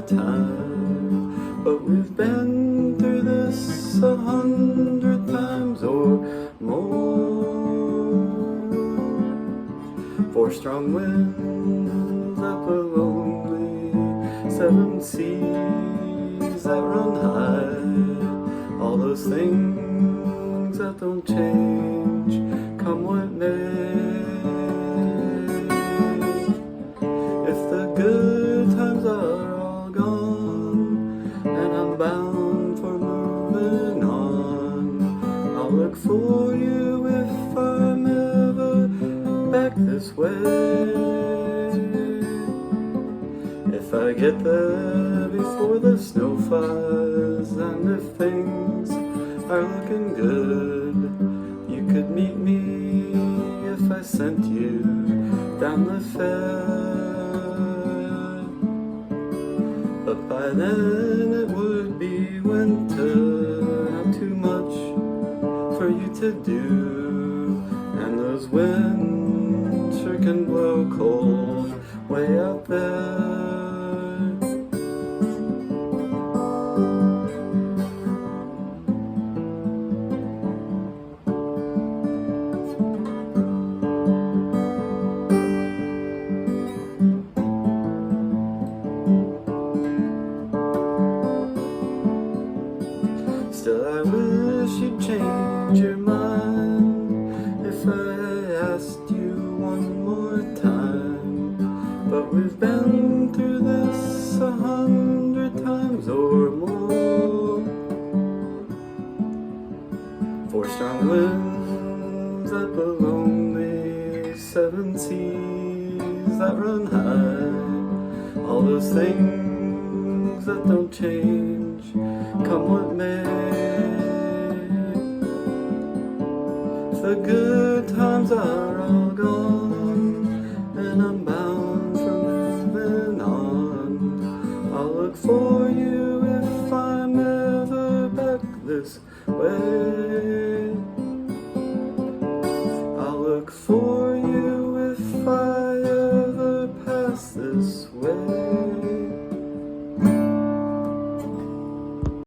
time, but we've been through this 100 times or more. Four strong winds up a lonely, seven seas that run high, all those things that don't change, come what may. If the good times are all gone and I'm bound for moving on, I'll look for you if I'm ever back this way. If I get there before the snow flies, and if things are looking good, you could meet me if I sent you down the fair. But by then it would be winter, not too much for you to do, and those winds sure can blow cold way out there. Still I wish you'd change your mind if I asked you one more time, but we've been through this 100 times or more. Four strong winds up a lonely, seven seas that run high, all those things that don't change, come what may. If the good times are all gone and I'm bound for moving on, I'll look for you if I'm ever back this way. I'll look for you if I ever pass this way.